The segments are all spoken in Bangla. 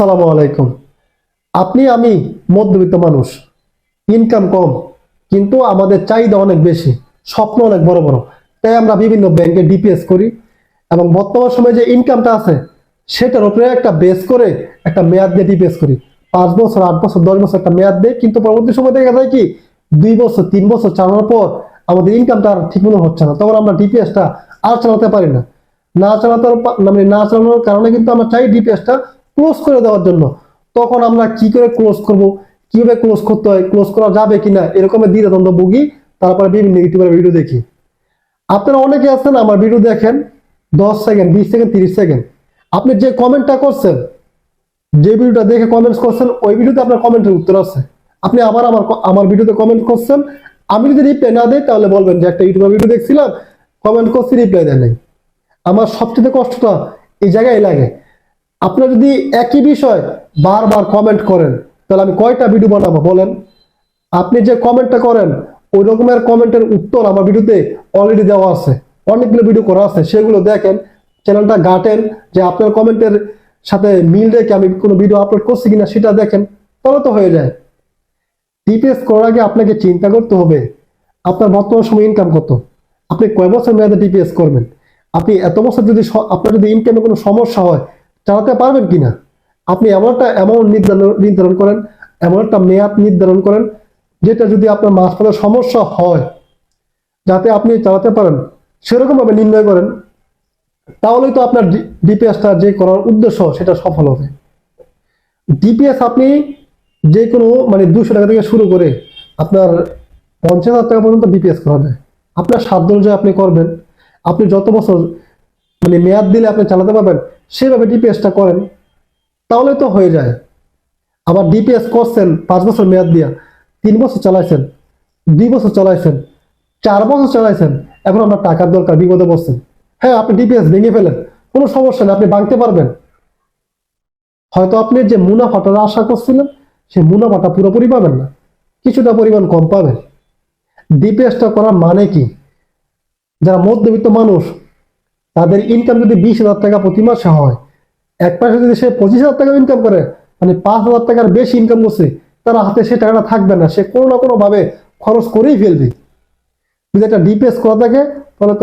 আসসালামু আলাইকুম। আপনি আমি মধ্যবিত্ত মানুষ, ইনকাম কম, কিন্তু আমাদের চাহিদা অনেক বেশি, স্বপ্ন অনেক বড় বড়। তাই আমরা বিভিন্ন ব্যাংকে ডিপিএস করি এবং বর্তমান সময়ে যে ইনকামটা আছে সেটার উপরে একটা বেস করে একটা মেয়াদ দিয়ে ডিপিএস করি। 5 বছর, 8 বছর, 10 বছর একটা মেয়াদ দেয়, কিন্তু পরবর্তী সময় দেখা যায় কি 2 বছর, 3 বছর চালানোর পর আমাদের ইনকামটা আর ঠিক মতো হচ্ছে না, তখন আমরা ডিপিএসটা আর চালাতে পারি না। না চালানোর কারণে কিন্তু আমরা চাই ডিপিএসটা ক্লোজ করে দেওয়ার জন্য। তখন আমরা কি করে ক্লোজ করব, কিভাবে ক্লোজ করতে হয়, ক্লোজ করা যাবে কিনা, এরকমের দ্বিধাদ্বন্দ্ব ভুগি। তারপরে বিভিন্ন ইউটিউবের ভিডিও দেখি। আপনারা অনেকে আছেন আমার ভিডিও দেখেন 10 সেকেন্ড, 20 সেকেন্ড, 30 সেকেন্ড। আপনি যে কমেন্টটা করছেন, যে ভিডিওটা দেখে কমেন্টস করছেন, ওই ভিডিওতে আপনার কমেন্টের উত্তর আছে। আপনি আবার আমার ভিডিওতে কমেন্ট করছেন, আমি যদি রিপ্লাই না দিই তাহলে বলবেন যে একটা ইউটিউবের ভিডিও দেখছিলাম, কমেন্ট করছি, রিপ্লাই দেয় নাই। আমার সবচেয়ে কষ্টটা এই জায়গায় লাগে। আপনারা যদি একই বিষয় বারবার কমেন্ট করেন তাহলে আমি কয়টা ভিডিও বানাবো বলেন? আপনি যে কমেন্টটা করেন ওই রকমের কমেন্টের উত্তর আমার ভিডিওতে অলরেডি দেওয়া আছে, অনেকগুলো ভিডিও করা আছে, সেগুলো দেখেন, চ্যানেলটা ঘাটেন, যে আপনার কমেন্টের সাথে মিল রেখে আমি কোনো ভিডিও আপলোড করছি কিনা সেটা দেখেন, তাহলে তো হয়ে যায়। ডিপিএস করার আগে আপনাকে চিন্তা করতে হবে আপনার বর্তমান সময় ইনকাম কত, আপনি কয় বছর মেয়াদে ডিপিএস করবেন, আপনি এত বছর যদি আপনার যদি ইনকামে কোনো সমস্যা হয় চালাতে পারবেন কিনা। আপনি এমন একটা অ্যামাউন্ট নির্ধারণ করেন, এমন একটা মেয়াদ নির্ধারণ করেন যেটা যদি আপনার মাঝপথে সমস্যা হয় যাতে আপনি চালাতে পারেন, সেরকম ভাবে নির্ণয় করেন, তাহলেই তো আপনার ডিপিএসটা যে করার উদ্দেশ্য সেটা সফল হবে। ডিপিএস আপনি যে কোনো 200 টাকা থেকে শুরু করে আপনার 50,000 টাকা পর্যন্ত ডিপিএস করা যায়। আপনার সাধ্য অনুযায়ী আপনি করবেন। আপনি যত বছর মেয়াদ দিলে আপনি চালাতে পারবেন সেভাবে ডিপিএসটা করেন, তাহলে তো হয়ে যায়। আবার ডিপিএস করছেন 5 বছর মেয়াদ দিয়া, 3 বছর চালাইছেন, 2 বছর চালাইছেন, 4 বছর চালাইছেন, এখন আপনার টাকার দরকার, বিপদে পড়ছেন। হ্যাঁ, আপনি ডিপিএস ভেঙে ফেলেন, কোনো সমস্যা নেই, আপনি ভাঙতে পারবেন। হয়তো আপনি যে মুনাফাটা আশা করছিলেন সেই মুনাফাটা পুরোপুরি পাবেন না, কিছুটা পরিমাণ কম পাবেন। ডিপিএসটা করার মানে কি, যারা মধ্যবিত্ত মানুষ তাদের ইনকাম যদি 20,000 টাকা প্রতি মাসে হয়, এক মাসে যদি সে 25,000 টাকা ইনকাম করে, 5,000 টাকার বেশি ইনকাম করছে, তার হাতে সে টাকাটা থাকবে না, সে কোনো না কোনো ভাবে খরচ করেই ফেলবে। যদি একটা ডিপিএস করা থাকে তাহলে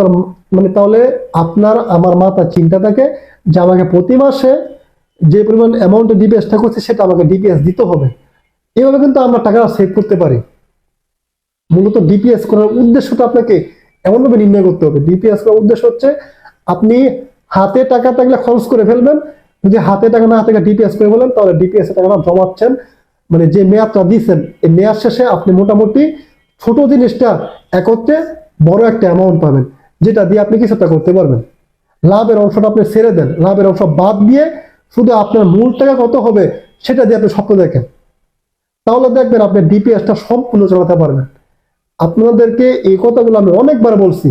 তাহলে আপনার আমার মাথায় চিন্তা থাকে যে আমাকে প্রতি মাসে যে পরিমাণ অ্যামাউন্টে ডিপিএসটা করছে সেটা আমাকে ডিপিএস দিতে হবে। এইভাবে কিন্তু আমরা টাকাটা সেভ করতে পারি। মূলত ডিপিএস করার উদ্দেশ্যটা আপনাকে এমনভাবে নির্ণয় করতে হবে। ডিপিএস করার উদ্দেশ্য হচ্ছে আপনি হাতে টাকা থাকলে খরচ করে ফেলবেন, যদি হাতে টাকা না থাকে ডিপিএস করে ফেলেন, তাহলে ডিপিএস এর টাকাটা জমাচ্ছেন, যে মেয়াদটা দিচ্ছেন এই মেয়াদ শেষে আপনি মোটামুটি ছোট জিনিসটা একত্রে বড় একটা অ্যামাউন্ট পাবেন, যেটা দিয়ে আপনি কিছুটা করতে পারবেন। লাভের অংশটা আপনি ছেড়ে দেন, লাভের অংশ বাদ দিয়ে শুধু আপনার মূল টাকা কত হবে সেটা দিয়ে আপনি স্বপ্ন দেখেন, তাহলে দেখবেন আপনি ডিপিএসটা সম্পূর্ণ চালাতে পারবেন। আপনাদেরকে এই কথাগুলো আমি অনেকবার বলছি,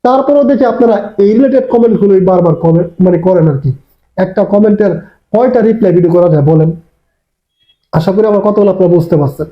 তারপরেও দেখি আপনারা এই রিলেটেড কমেন্টগুলোই বারবার কমেন্ট করেন আর কি। একটা কমেন্টের কয়টা রিপ্লাই ভিডিও করা যায় বলেন? আশা করি আমার কথাগুলো আপনারা বুঝতে পারছেন।